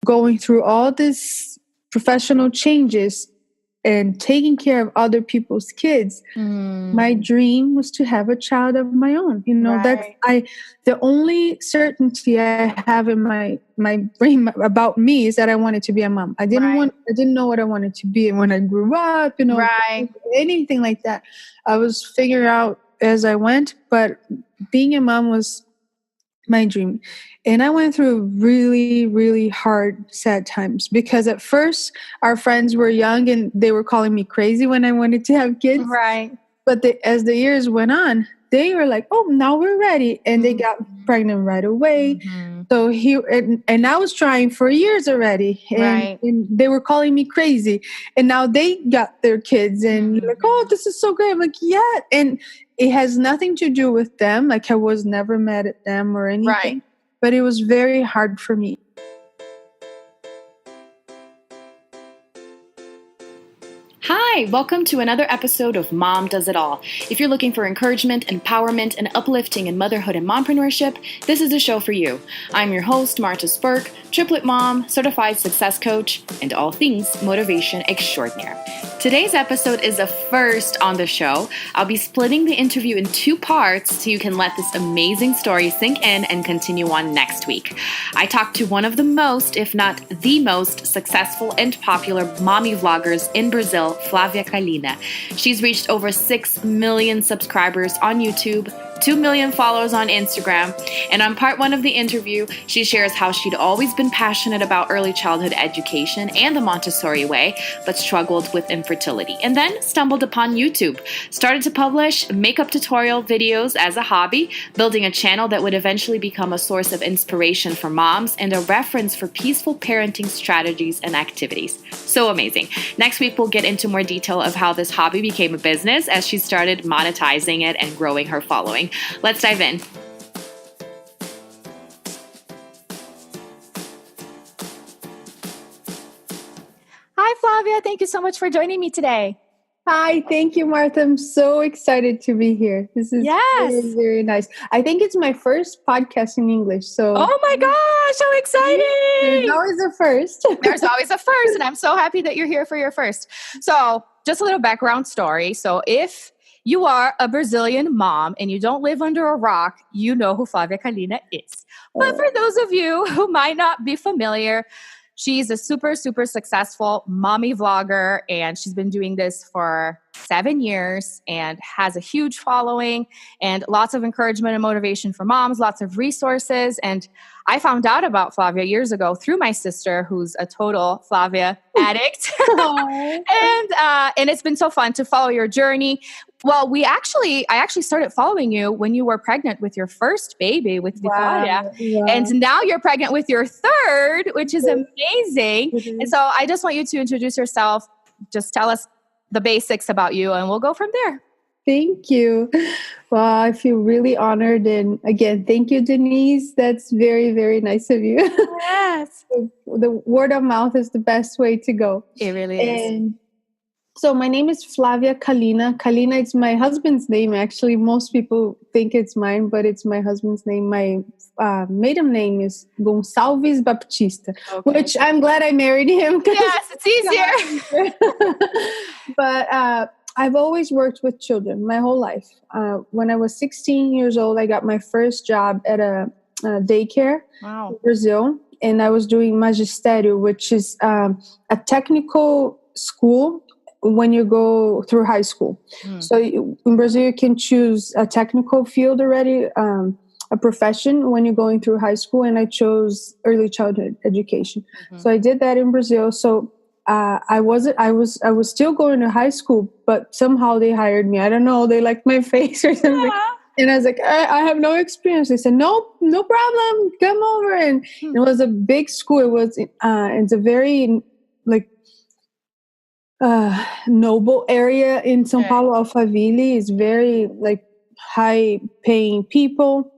going through all these professional changes and taking care of other people's kids, my dream was to have a child of my own. That's the only certainty I have in my brain about me is that I wanted to be a mom. I didn't know what I wanted to be when I grew up, anything like that. I was figuring out as I went, but being a mom was my dream. And I went through really, really hard, sad times because at first our friends were young and they were calling me crazy when I wanted to have kids. Right. But as the years went on, they were like, oh, now we're ready. And they got pregnant right away. So and I was trying for years already. And they were calling me crazy. And now they got their kids and you're like, oh, this is so great. I'm like, yeah. And it has nothing to do with them. Like I was never mad at them or anything. Right. But it was very hard for me. Hi, welcome to another episode of Mom Does It All. If you're looking for encouragement, empowerment, and uplifting in motherhood and mompreneurship, this is the show for you. I'm your host, Marta Spurk, triplet mom, certified success coach, and all things motivation extraordinaire. Today's episode is a first on the show. I'll be splitting the interview in 2 parts so you can let this amazing story sink in and continue on next week. I talked to one of the most, if not the most, successful and popular mommy vloggers in Brazil, Flavia Calina. She's reached over 6 million subscribers on YouTube, 2 million followers on Instagram, and on part 1 of the interview, she shares how she'd always been passionate about early childhood education and the Montessori way, but struggled with infertility, and then stumbled upon YouTube, started to publish makeup tutorial videos as a hobby, building a channel that would eventually become a source of inspiration for moms and a reference for peaceful parenting strategies and activities. So amazing. Next week, we'll get into more detail of how this hobby became a business as she started monetizing it and growing her following. Let's dive in. Hi, Flavia. Thank you so much for joining me today. Hi, thank you, Martha. I'm so excited to be here. This is very, very nice. I think it's my first podcast in English. So, oh my gosh, how exciting! There's always a first. There's always a first, and I'm so happy that you're here for your first. So, just a little background story. So, if you are a Brazilian mom and you don't live under a rock, you know who Flavia Calina is. But for those of you who might not be familiar, she's a super, super successful mommy vlogger, and she's been doing this for 7 years and has a huge following and lots of encouragement and motivation for moms, lots of resources. And I found out about Flavia years ago through my sister, who's a total Flavia addict. And it's been so fun to follow your journey. Well, I actually started following you when you were pregnant with your first baby with Flavia. Wow. And now you're pregnant with your third, which is amazing. Mm-hmm. And so I just want you to introduce yourself. Just tell us the basics about you and we'll go from there. Thank you. Well, I feel really honored. And again, thank you, Denise. That's very, very nice of you. Yes. The word of mouth is the best way to go. It really is. So my name is Flavia Calina. Calina is my husband's name. Actually, most people think it's mine, but it's my husband's name. My maiden name is Gonçalves Baptista, which I'm glad I married him. Yes, it's easier. But I've always worked with children my whole life. When I was 16 years old, I got my first job at a daycare in Brazil. And I was doing magistério, which is a technical school when you go through high school. So in Brazil, you can choose a technical field already, a profession when you're going through high school. And I chose early childhood education. So I did that in Brazil. So I was still going to high school, but somehow they hired me. I don't know. They liked my face or something. Yeah. And I was like, I have no experience. They said, no problem. Come over. And it was a big school. It was, it's a very noble area in São Paulo. Alphaville is very high paying people.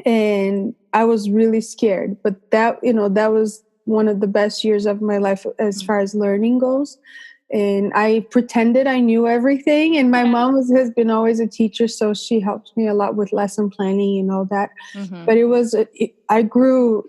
And I was really scared, but that was one of the best years of my life as far as learning goes. And I pretended I knew everything. And my mom has been always a teacher, so she helped me a lot with lesson planning and all that. But I grew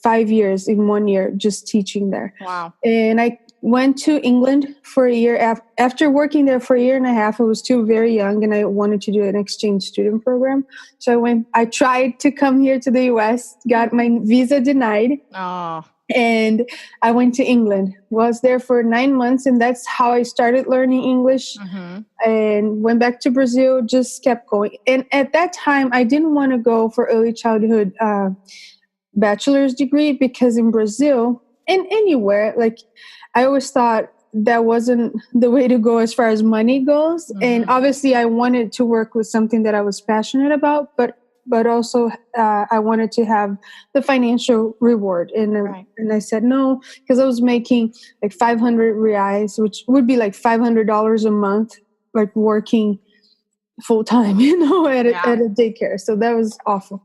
5 years in 1 year just teaching there. Wow. And I went to England for a year. After working there for a year and a half, I was still very young and I wanted to do an exchange student program. So I tried to come here to the US, got my visa denied. Oh. And I went to England, was there for 9 months. And that's how I started learning English, and went back to Brazil, just kept going. And at that time, I didn't want to go for early childhood bachelor's degree, because in Brazil and anywhere, like, I always thought that wasn't the way to go as far as money goes. And obviously I wanted to work with something that I was passionate about, but also I wanted to have the financial reward. And I said no, because I was making like 500 reais, which would be like $500 a month, like working full time, at a daycare. So that was awful.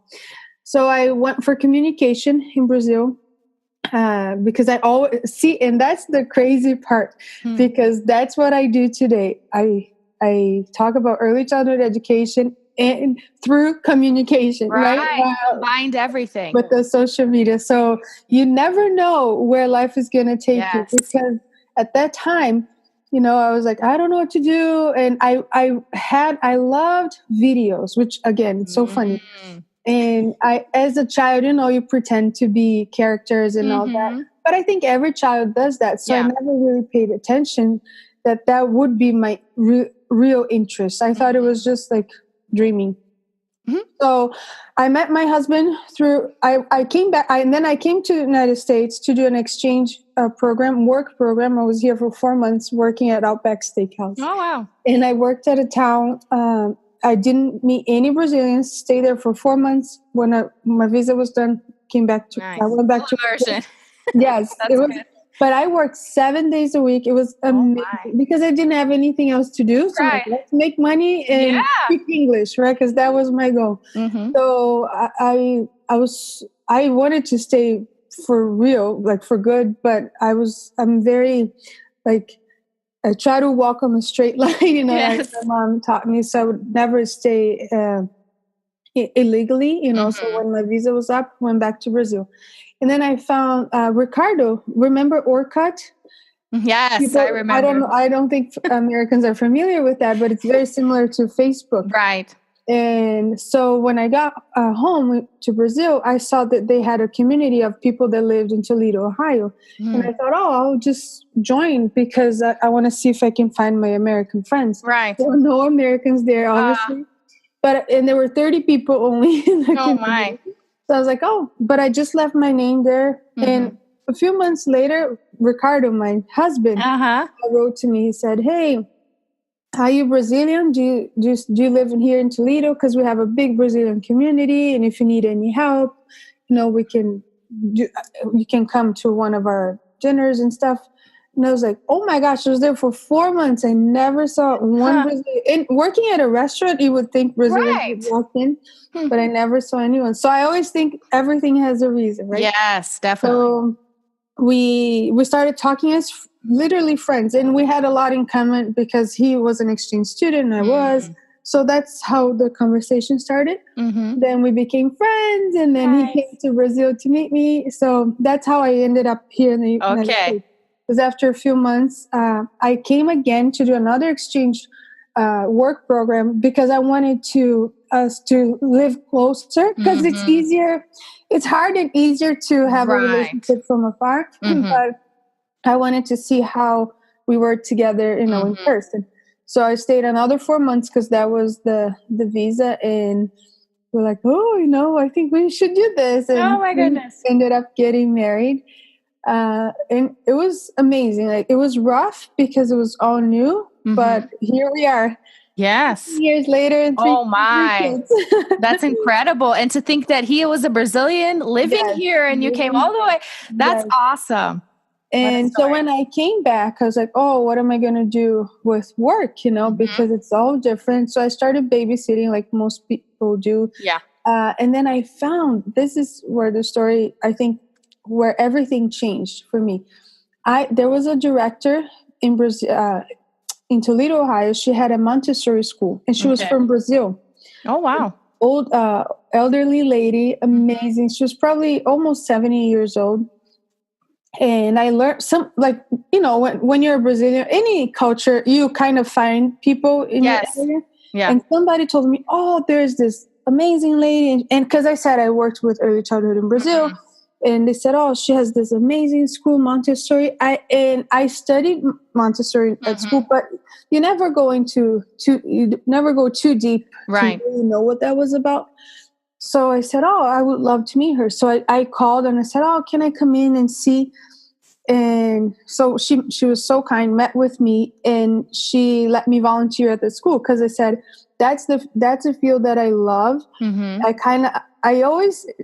So I went for communication in Brazil. Because I always see, and that's the crazy part, because that's what I do today. I talk about early childhood education and through communication, right? Combined everything with the social media. So you never know where life is going to take you, because at that time, I was like, I don't know what to do. And I loved videos, which again, it's so funny. And as a child, you pretend to be characters and all that. But I think every child does that. So I never really paid attention that would be my real interest. I thought it was just like dreaming. So I met my husband through, I came back, and then I came to the United States to do an exchange work program. I was here for 4 months working at Outback Steakhouse. Oh, wow. And I worked at a town, I didn't meet any Brazilians, stayed there for 4 months. When my visa was done, came back to, I went back to immersion. Yes, it was. Good. But I worked 7 days a week. It was amazing because I didn't have anything else to do. So let's make money and speak English, right? Because that was my goal. So I wanted to stay for real, like for good. But I'm very like, I try to walk on a straight line, like my mom taught me. So I would never stay illegally, So when my visa was up, went back to Brazil. And then I found Ricardo. Remember Orkut? Yes, people, I remember. I don't think Americans are familiar with that, but it's very similar to Facebook. Right. And so when I got home to Brazil, I saw that they had a community of people that lived in Toledo, Ohio. And I thought, I'll just join because I want to see if I can find my American friends. Right. There were no Americans there, obviously. And there were 30 people only in the community. My. So I was like, but I just left my name there. And a few months later, Ricardo, my husband, wrote to me. He said, hey, are you Brazilian? Do you live here in Toledo? Because we have a big Brazilian community. And if you need any help, you can come to one of our dinners and stuff. And I was like, oh my gosh, I was there for 4 months. I never saw one Brazilian. And working at a restaurant, you would think Brazilians would walk in, but I never saw anyone. So I always think everything has a reason, right? Yes, definitely. So we started talking as literally friends, and we had a lot in common because he was an exchange student and I was. So that's how the conversation started. Then we became friends, and then he came to Brazil to meet me. So that's how I ended up here in the United States. Because after a few months, I came again to do another exchange work program because I wanted us to live closer, because it's easier. It's hard and easier to have a relationship from afar. But I wanted to see how we work together, in person. So I stayed another 4 months because that was the visa, and we're like, I think we should do this. And oh my goodness! We ended up getting married. And it was amazing. Like, it was rough because it was all new, but here we are. Yes. Years later. And oh my, that's incredible. And to think that he was a Brazilian living here and you came all the way. That's awesome. And so when I came back, I was like, what am I going to do with work? Because it's all different. So I started babysitting like most people do. Yeah. And then I found, this is where the story, I think, where everything changed for me. There was a director in Brazil, in Toledo, Ohio. She had a Montessori school, and she was from Brazil. Oh, wow. old, elderly lady, amazing. She was probably almost 70 years old. And I learned some, like, when you're a Brazilian, any culture, you kind of find people in your area. Yeah. And somebody told me, oh, there's this amazing lady. And because I said I worked with early childhood in Brazil. And they said, oh, she has this amazing school, Montessori. I studied Montessori at school, but you never go too deep to really know what that was about. So I said, oh, I would love to meet her. So I called and I said, oh, can I come in and see? And so she was so kind, met with me, and she let me volunteer at the school because I said, that's a field that I love.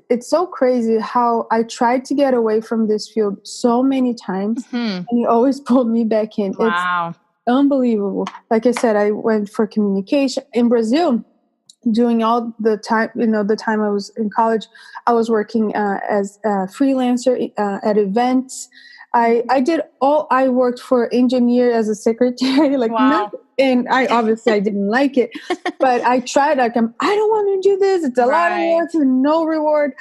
It's so crazy how I tried to get away from this field so many times, and he always pulled me back in. Wow. It's unbelievable. Like I said, I went for communication in Brazil. Doing all the time, the time I was in college, I was working as a freelancer at events. I worked for engineer as a secretary, and I didn't like it, but I tried. Like, I don't want to do this. It's a lot of work and no reward,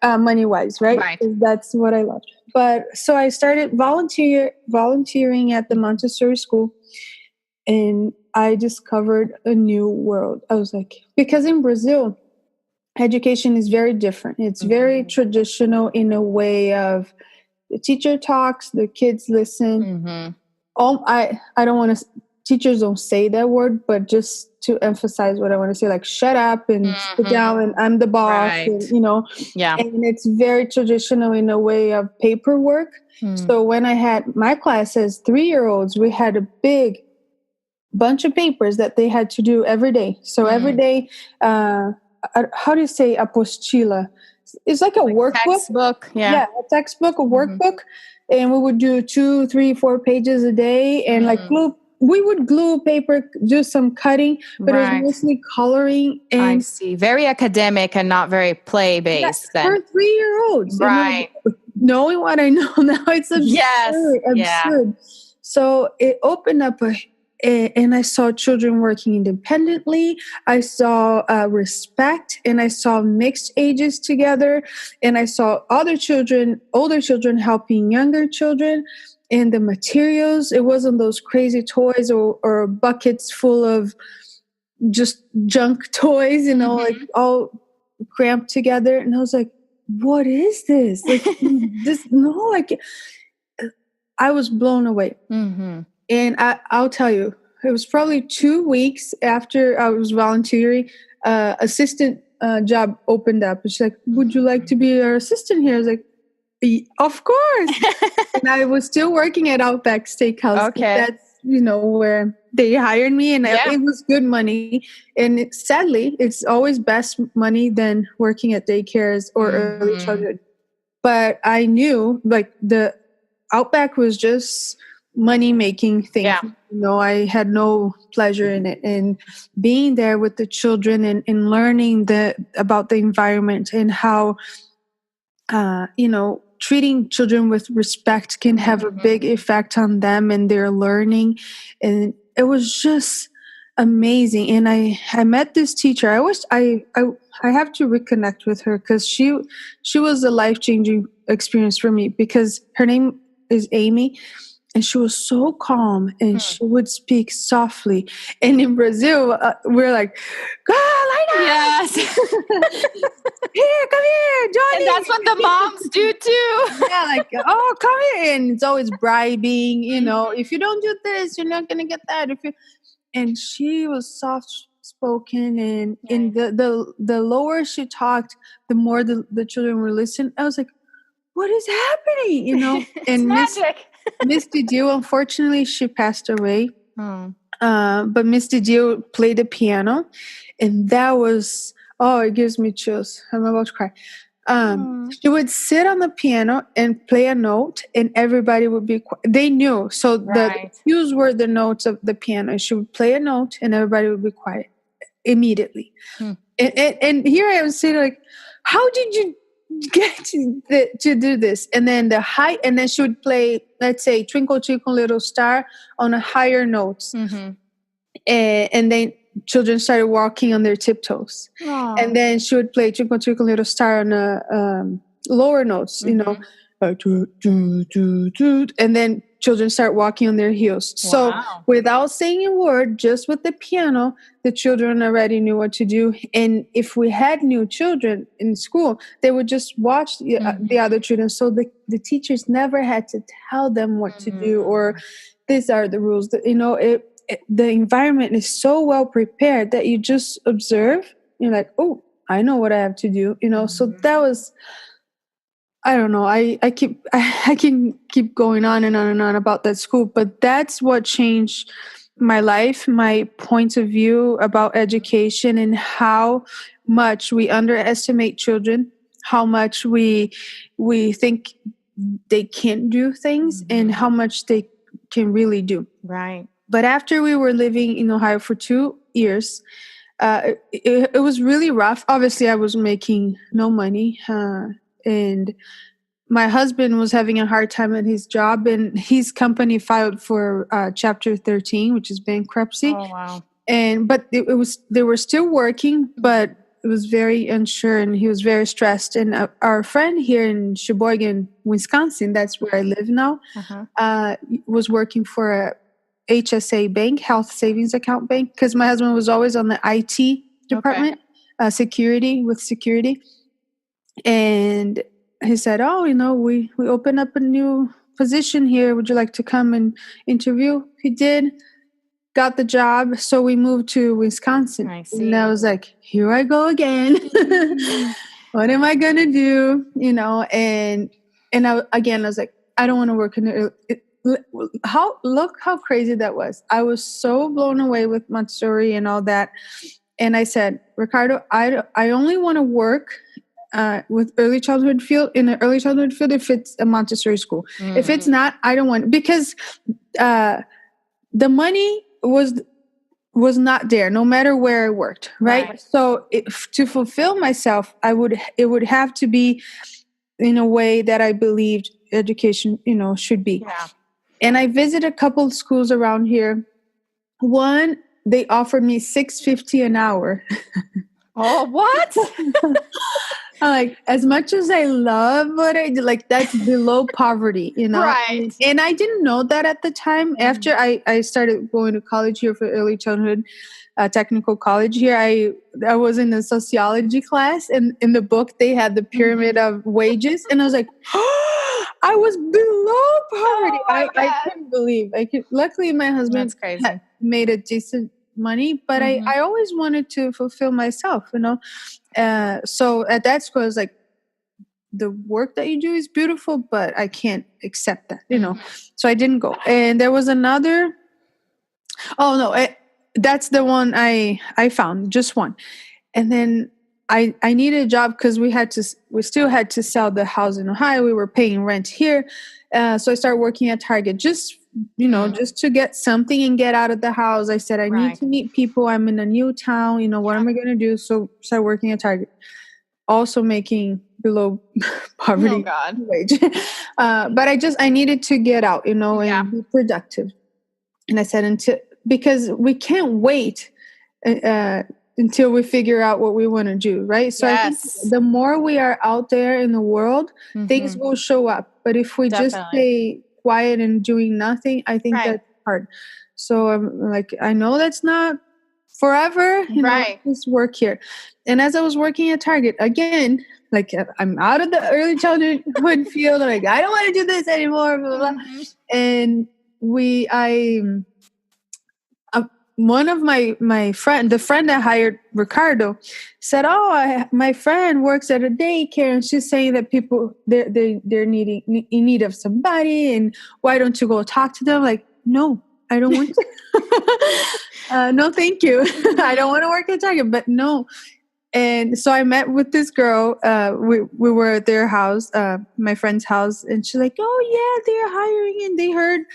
money wise, right? That's what I loved. But so I started volunteering at the Montessori School, and I discovered a new world. I was like, because in Brazil, education is very different. It's very traditional in a way of the teacher talks, the kids listen. I don't want to, teachers don't say that word, but just to emphasize what I want to say, like shut up and sit down and I'm the boss, and, and it's very traditional in a way of paperwork. So when I had my class as 3-year-olds, we had a big bunch of papers that they had to do every day. So every day, how do you say apostila? It's like a workbook. Textbook. Yeah, a textbook, a workbook. And we would do 2, 3, 4 pages a day. And we would glue paper, do some cutting, but it was mostly coloring. And I see. Very academic and not very play-based. For 3-year-olds. Right. Knowing what I know now, it's absurd. Yeah. So it opened up and I saw children working independently. I saw respect, and I saw mixed ages together, and I saw older children helping younger children. And the materials, it wasn't those crazy toys or buckets full of just junk toys, like all cramped together. And I was like, what is this? Like I was blown away. And I'll tell you, it was probably 2 weeks after I was volunteering, assistant job opened up. She's like, would you like to be our assistant here? I was like, of course. And I was still working at Outback Steakhouse. Okay. That's, where they hired me, and it was good money. And sadly, it's always best money than working at daycares or early childhood. But I knew, like, the Outback was just money-making thing. I had no pleasure in it. And being there with the children and learning about the environment and how, treating children with respect can have a big effect on them and their learning. And it was just amazing. And I met this teacher. I have to reconnect with her because she was a life-changing experience for me, because her name is Amy. And she was so calm, and she would speak softly. And in Brazil, we're like, "Go, Calina! Yes. Here, come here, Johnny." And that's what the moms do too. Yeah, like, oh, come here. And it's always bribing, if you don't do this, you're not going to get that. And she was soft-spoken, and the lower she talked, the more the children were listening. I was like, what is happening? And magic. Miss Didio, unfortunately, she passed away. But Miss Didio played the piano, and that was, it gives me chills. I'm about to cry. She would sit on the piano and play a note, and everybody would be quiet. They knew. So the cues were the notes of the piano. She would play a note, and everybody would be quiet immediately. And here I was sitting like, how did you get to do this? And then and then she would play, let's say, Twinkle Twinkle Little Star on a higher notes. And then children started walking on their tiptoes. Aww. And then she would play Twinkle Twinkle Little Star on the lower notes, you know, and then children start walking on their heels. So without saying a word, just with the piano, the children already knew what to do. And if we had new children in school, they would just watch the other children. So the teachers never had to tell them what to do, or these are the rules. You know, the environment is so well prepared that you just observe. You're like, oh, I know what I have to do. You know, so that was, I don't know. I can keep going on and on and on about that school, but that's what changed my life, my point of view about education, and how much we underestimate children, how much we think they can't do things, and how much they can really do. Right. But after we were living in Ohio for 2 years, it was really rough. Obviously, I was making no money. And my husband was having a hard time at his job, and his company filed for Chapter 13, which is bankruptcy. Oh, wow. But they were still working, but it was very unsure, and he was very stressed. And our friend here in Sheboygan, Wisconsin, that's where I live now, was working for a HSA bank, Health Savings Account Bank, because my husband was always on the IT department, security. And he said, oh, you know, we opened up a new position here. Would you like to come and interview? He did, got the job. So we moved to Wisconsin. I see. And I was like, here I go again. What am I going to do? You know, and I was like, I don't want to work in the look how crazy that was. I was so blown away with Montessori and all that. And I said, Ricardo, I only want to work with early childhood field, in an early childhood field, if it's a Montessori school. If it's not, I don't want, because the money was not there, no matter where I worked, right? So to fulfill myself, it would have to be in a way that I believed education, you know, should be. Yeah. And I visited a couple of schools around here. One, they offered me $6.50 an hour. Oh, what? I'm like, as much as I love what I do, like, that's below poverty, you know? Right. And I didn't know that at the time. After I started going to college here for early childhood, technical college here, I was in a sociology class, and in the book they had the pyramid of wages, and I was like, oh, I was below poverty. I couldn't believe. Luckily, my husband had made a decent money, but I always wanted to fulfill myself, you know. So at that school, I was like, the work that you do is beautiful, but I can't accept that, you know. So I didn't go. And there was another. Oh no, that's the one I found, just one. And then I needed a job because we still had to sell the house in Ohio. We were paying rent here. So I started working at Target, just to get something and get out of the house. I said, I need to meet people. I'm in a new town. You know, what am I going to do? So started working at Target, also making below poverty wage. But I needed to get out, you know, and be productive. And I said, because we can't wait until we figure out what we want to do, right? So I think the more we are out there in the world, things will show up. But if we just stay quiet and doing nothing, I think that's hard. So I'm like, I know that's not forever, you know, just work here. And as I was working at Target, again, like, I'm out of the early childhood field. I'm like, I don't want to do this anymore, blah, blah, blah. And one of my friend, the friend that hired Ricardo, said, "Oh, my friend works at a daycare, and she's saying that people they're in need of somebody, and why don't you go talk to them?" Like, no, I don't want to. No, thank you. I don't want to work at Target, but no. And so I met with this girl. We were at their house, my friend's house, and she's like, "Oh yeah, they're hiring, and they heard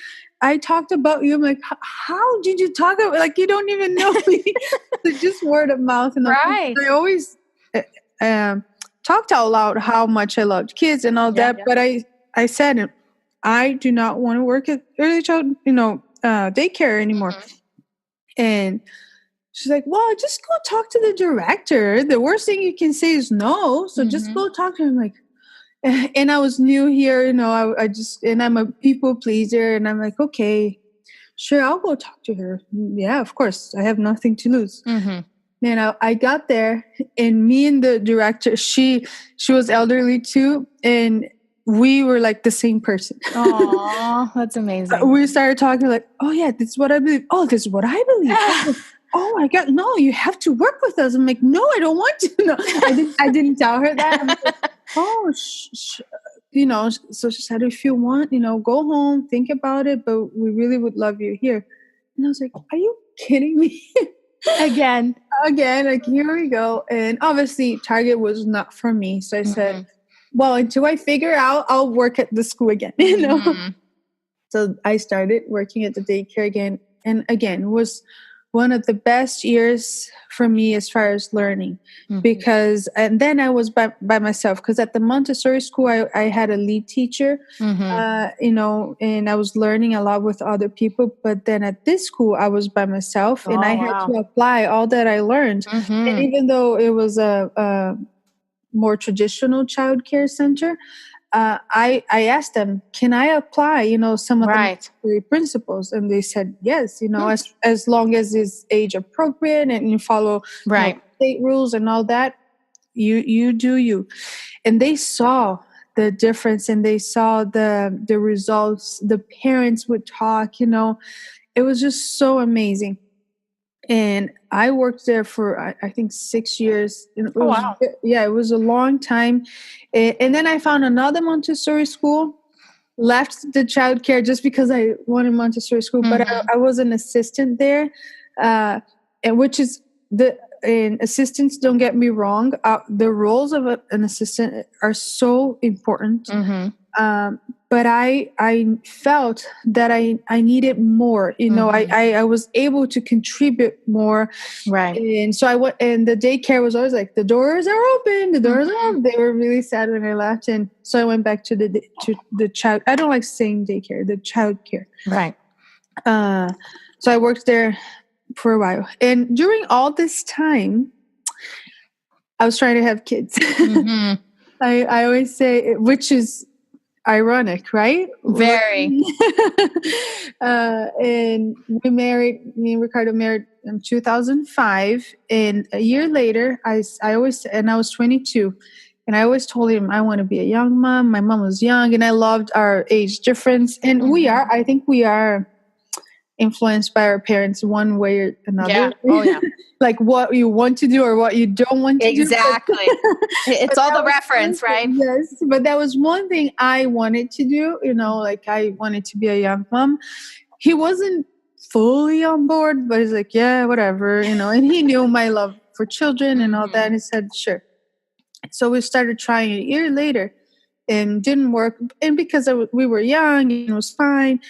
I talked about you." I'm like, how did you talk about, like, you don't even know me? It's just word of mouth. And I always talked out loud how much I loved kids and all that. But I said, I do not want to work at early child, daycare anymore. And she's like, well, just go talk to the director. The worst thing you can say is no. So just go talk to him. Like, and I was new here, and I'm a people pleaser. And I'm like, okay, sure, I'll go talk to her. Yeah, of course. I have nothing to lose. I got there, and me and the director, she was elderly too. And we were like the same person. Oh, that's amazing. We started talking like, oh yeah, this is what I believe. Oh, this is what I believe. Oh my God, no, you have to work with us. I'm like, no, I don't want to. No, I didn't tell her that. I'm like, oh, so she said, if you want, go home, think about it, but we really would love you here. And I was like, are you kidding me? Again, like, here we go. And obviously Target was not for me. So I said, well, until I figure out, I'll work at the school again, So I started working at the daycare again. And again, it was one of the best years for me as far as learning, because, and then I was by myself, because at the Montessori school, I had a lead teacher, and I was learning a lot with other people. But then at this school, I was by myself, and I had to apply all that I learned. And even though it was a more traditional childcare center, I asked them, can I apply, some of the principles? And they said, yes, as long as it's age appropriate and you follow state rules and all that, you do you. And they saw the difference, and they saw the results. The parents would talk, it was just so amazing. And I worked there for, I think, 6 years. It was a long time. And then I found another Montessori school, left the childcare just because I wanted Montessori school. But I was an assistant there, and which is and assistants, don't get me wrong, the roles of an assistant are so important. But I felt that I needed more, I was able to contribute more. Right. And so I went, and the daycare was always like, the doors are open, the doors are open. They were really sad when I left. And so I went back to the child. I don't like saying daycare, the child care. Right. So I worked there for a while. And during all this time, I was trying to have kids. I always say, which is ironic, right? Very. And me and Ricardo married in 2005. And a year later, I was 22. And I always told him, I want to be a young mom. My mom was young, and I loved our age difference. And I think we are influenced by our parents one way or another. Yeah. Oh, yeah. Like what you want to do or what you don't want to do. Exactly. It's all the reference, right? Yes. But that was one thing I wanted to do, like I wanted to be a young mom. He wasn't fully on board, but he's like, yeah, whatever, and he knew my love for children and all that. And he said, sure. So we started trying a year later, and didn't work. And because we were young, and it was fine,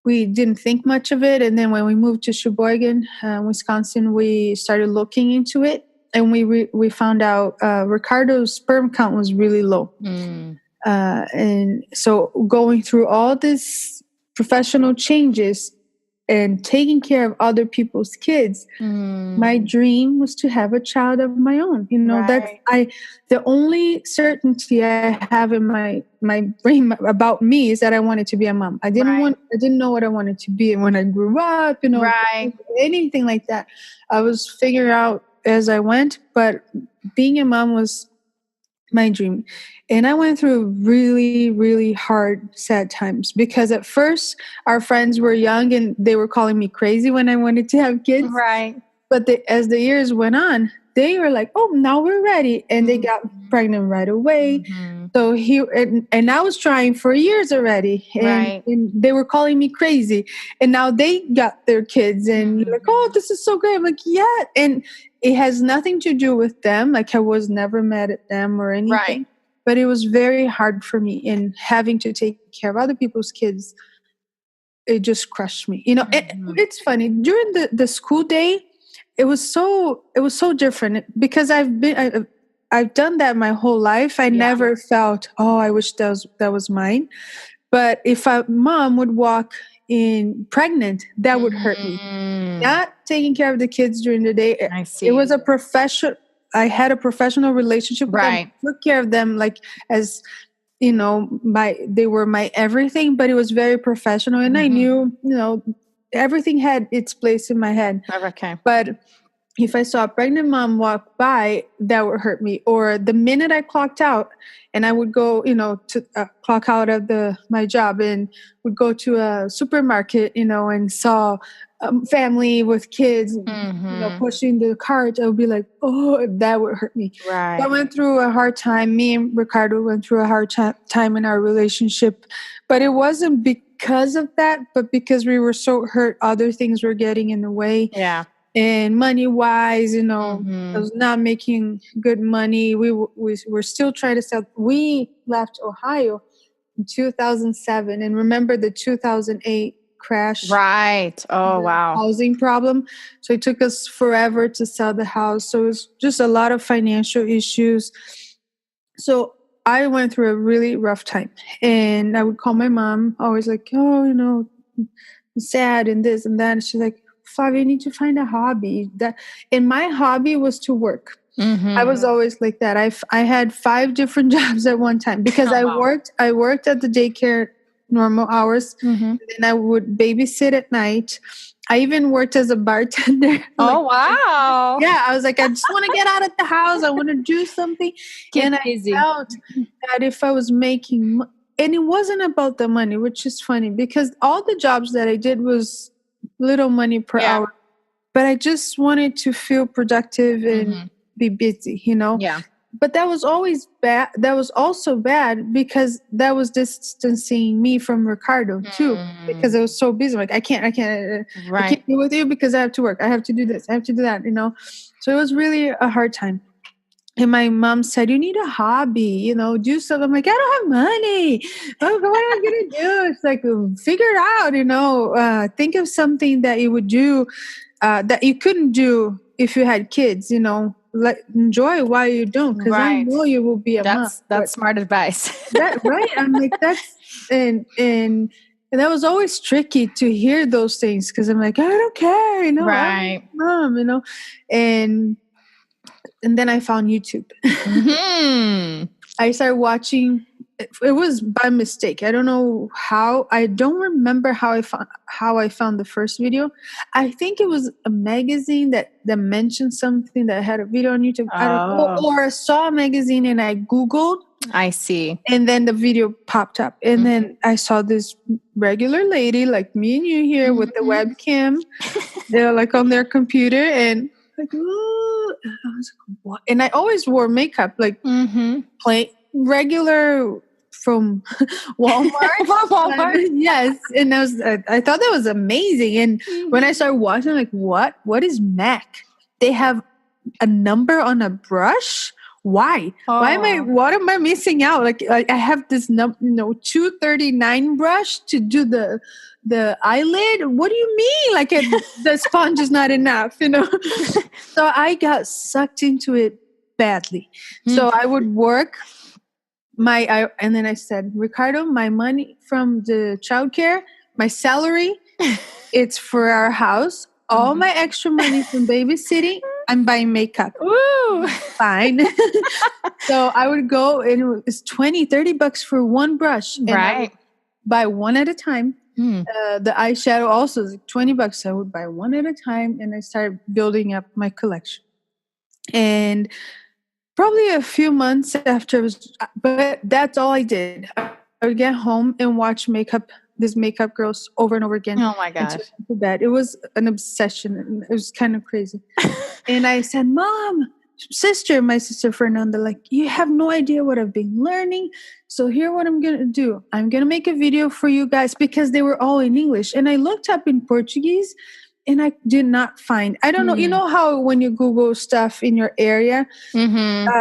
we didn't think much of it. And then when we moved to Sheboygan, Wisconsin, we started looking into it. And we found out Ricardo's sperm count was really low. And so going through all these professional changes and taking care of other people's kids, my dream was to have a child of my own. That's the only certainty I have in my brain about me is that I wanted to be a mom. I didn't know what I wanted to be when I grew up, anything like that. I was figuring out as I went, but being a mom was my dream. And I went through really, really hard, sad times, because at first our friends were young and they were calling me crazy when I wanted to have kids. Right. But as the years went on, they were like, oh, now we're ready. And they got pregnant right away. So and I was trying for years already. And they were calling me crazy. And now they got their kids, and you're like, oh, this is so great. I'm like, yeah. And it has nothing to do with them. Like I was never mad at them or anything. Right. But it was very hard for me, and having to take care of other people's kids, it just crushed me. It's funny. During the school day, it was so different, because I've done that my whole life. I never felt, oh, I wish that was mine. But if a mom would walk in pregnant, that would hurt me. Not taking care of the kids during the day. I see. It was a professional. I had a professional relationship with them. I took care of them like as, you know, they were my everything, but it was very professional. And I knew, you know, everything had its place in my head. Okay. But if I saw a pregnant mom walk by, that would hurt me. Or the minute I clocked out and I would go, you know, to clock out of my job and would go to a supermarket, you know, and saw a family with kids, you know, pushing the cart, I would be like, oh, that would hurt me. Right. I went through a hard time. Me and Ricardo went through a hard time in our relationship. But it wasn't because of that, but because we were so hurt, other things were getting in the way. Yeah. And money-wise, you know, I was not making good money. We were still trying to sell. We left Ohio in 2007. And remember the 2008 crash? Right. Oh, wow. Housing problem. So it took us forever to sell the house. So it was just a lot of financial issues. So I went through a really rough time. And I would call my mom, always like, oh, you know, I'm sad and this and that. And she's like, Flavia, you need to find a hobby. And my hobby was to work. I was always like that. I had 5 different jobs at one time because I worked at the daycare normal hours, and then I would babysit at night. I even worked as a bartender. Oh, wow. Yeah, I was like, I just want to get out of the house. I want to do something. And I felt that if I was making, and it wasn't about the money, which is funny because all the jobs that I did was little money per hour, but I just wanted to feel productive and be busy, you know? Yeah. But that was always bad. That was also bad because that was distancing me from Ricardo too, because I was so busy. Like I can't be with you because I have to work. I have to do this. I have to do that, you know? So it was really a hard time. And my mom said, you need a hobby, you know, do something. I'm like, I don't have money. Oh, what am I going to do? It's like, figure it out, you know, think of something that you would do that you couldn't do if you had kids, you know, like enjoy while you don't, because I know you will be a mom. That's smart advice. Right? I'm like, and that was always tricky to hear those things because I'm like, I don't care, you know, I'm a mom, you know, and then I found YouTube. I started watching. It was by mistake. I don't know how. I don't remember how I found the first video. I think it was a magazine that mentioned something that had a video on YouTube. I don't know. Or I saw a magazine and I Googled. I see. And then the video popped up. And then I saw this regular lady like me and you here with the webcam. They're like on their computer and like, ooh. And I was like, what? And I always wore makeup, like plain regular from Walmart. Yes. And I thought that was amazing. And when I started watching, I'm like, what is MAC? They have a number on a brush? Why? What am I missing out? Like I have this 239 brush to do the eyelid. What do you mean? Like the sponge is not enough, you know? So I got sucked into it badly. So I would work and then I said, Ricardo, my money from the childcare, my salary, it's for our house. All my extra money from babysitting, I'm buying makeup. Woo! Fine. So I would go and it was $20-$30 for one brush. And I would buy one at a time. The eyeshadow also is like $20. I would buy one at a time and I started building up my collection. And probably a few months after but that's all I did. I would get home and watch these makeup girls over and over again. Oh my gosh. To bed. It was an obsession. It was kind of crazy. And I said, Mom, my sister Fernanda, like, you have no idea what I've been learning. So here what I'm going to do. I'm going to make a video for you guys because they were all in English. And I looked up in Portuguese and I did not find, I don't know, you know how when you Google stuff in your area,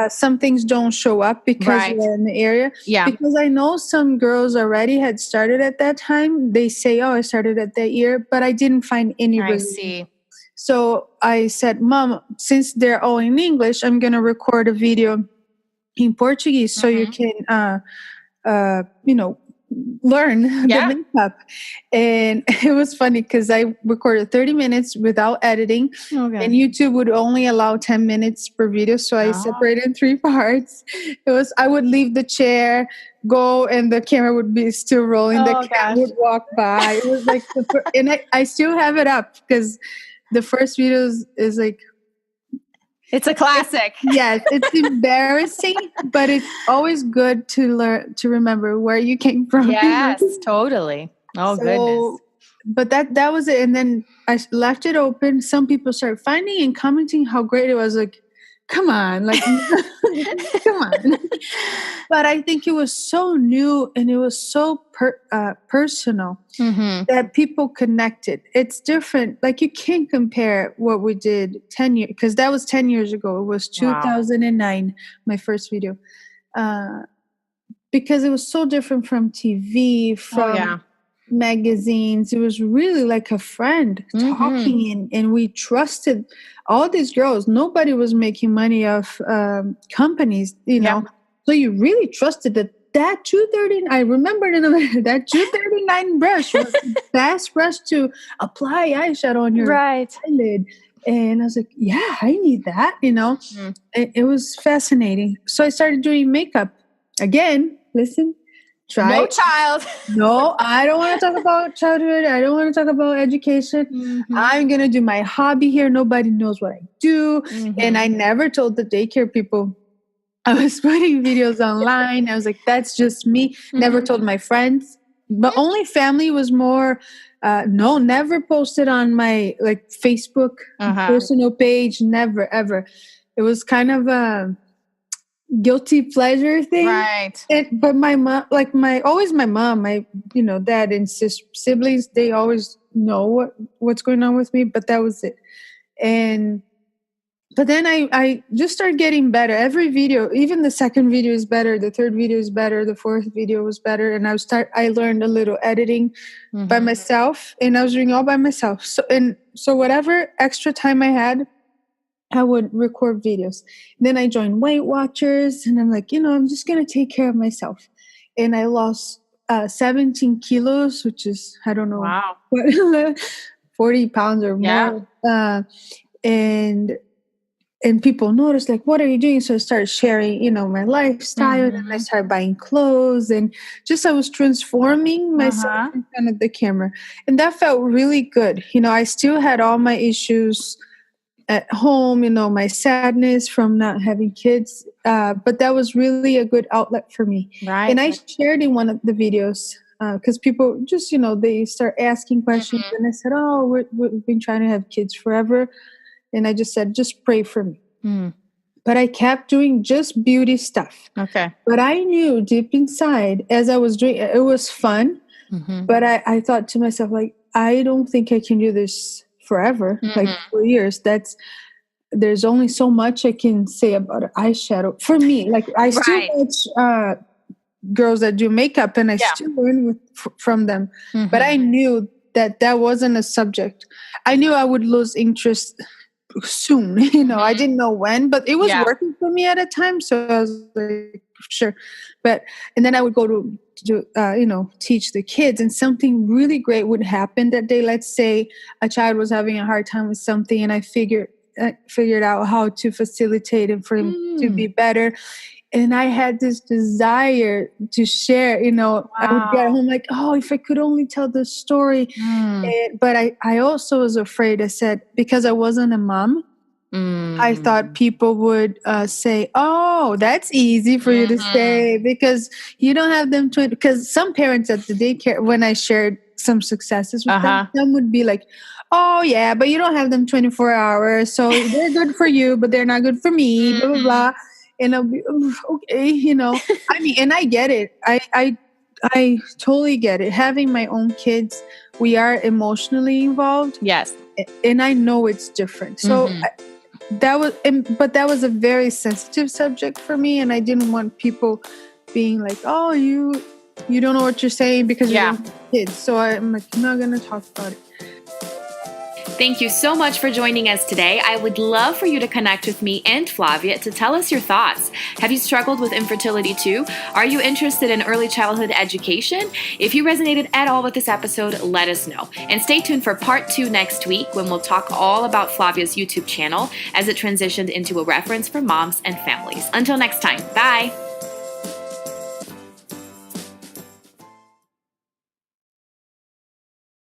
some things don't show up because you're in the area? Yeah. Because I know some girls already had started at that time. They say, oh, I started at that year, but I didn't find any. I see. So I said, Mom, since they're all in English, I'm going to record a video in Portuguese so you can, learn the makeup. And it was funny because I recorded 30 minutes without editing, and YouTube would only allow 10 minutes per video. So I separated in 3 parts. I would leave the chair, go, and the camera would be still rolling. The cat would walk by. It was like, and I still have it up because the first video is like, it's a classic. Yes, it's embarrassing, but it's always good to learn, to remember where you came from. Yes, totally. Oh, goodness. But that was it. And then I left it open. Some people started finding and commenting how great it was. Like, come on, like, come on. But I think it was so new and it was so personal that people connected. It's different. Like, you can't compare what we did 10 years, because that was 10 years ago. It was 2009, my first video. Because it was so different from TV, from magazines. It was really like a friend talking, and we trusted all these girls. Nobody was making money off companies, you know. So you really trusted that 239. I remember that 239 brush was the best brush to apply eyeshadow on your eyelid. And I was like, yeah, I need that, you know. It was fascinating. So I started doing makeup again. Listen. No child. No, I don't want to talk about childhood. I don't want to talk about education. I'm going to do my hobby here. Nobody knows what I do. And I never told the daycare people I was putting videos online. I was like, that's just me. Never told my friends. But only family was more, never posted on my like Facebook personal page. Never, ever. It was kind of a guilty pleasure thing, right? But my mom, like my mom, my dad and siblings, they always know what's going on with me. But that was it. But then I just started getting better. Every video, even the second video is better, the third video is better, the fourth video was better, and I learned a little editing by myself, and I was doing all by myself. So whatever extra time I had, I would record videos. Then I joined Weight Watchers, and I'm like, I'm just going to take care of myself. And I lost 17 kilos, which is, I don't know, 40 pounds or more. And people noticed, like, what are you doing? So I started sharing, my lifestyle, and I started buying clothes, and just I was transforming myself in front of the camera. And that felt really good. I still had all my issues at home, my sadness from not having kids. But that was really a good outlet for me. Right. And I shared in one of the videos because people just, they start asking questions. And I said, we've been trying to have kids forever. And I just said, just pray for me. But I kept doing just beauty stuff. Okay. But I knew deep inside, as I was doing it, was fun. But I thought to myself, like, I don't think I can do this forever, like 4 years. There's only so much I can say about eyeshadow for me. Like, I still watch girls that do makeup, and I still learn from them. But I knew that wasn't a subject. I knew I would lose interest soon. I didn't know when, but it was working for me at a time. So I was like, sure. And then I would go to teach the kids, and something really great would happen that day. Let's say a child was having a hard time with something, and I figured out how to facilitate it for him to be better. And I had this desire to share, I would get home like, if I could only tell the story. But I also was afraid. I said, because I wasn't a mom, I thought people would say, that's easy for you to say because you don't have them because some parents at the daycare, when I shared some successes with them, some would be like, but you don't have them 24 hours. So they're good for you, but they're not good for me, blah, blah, blah. And I'll be, okay, I mean, and I get it. I totally get it. Having my own kids, we are emotionally involved. Yes. And I know it's different. So that was a very sensitive subject for me. And I didn't want people being like, you don't know what you're saying because you don't have kids. So I'm like, I'm not going to talk about it. Thank you so much for joining us today. I would love for you to connect with me and Flavia to tell us your thoughts. Have you struggled with infertility too? Are you interested in early childhood education? If you resonated at all with this episode, let us know. And stay tuned for part 2 next week when we'll talk all about Flavia's YouTube channel as it transitioned into a reference for moms and families. Until next time, bye.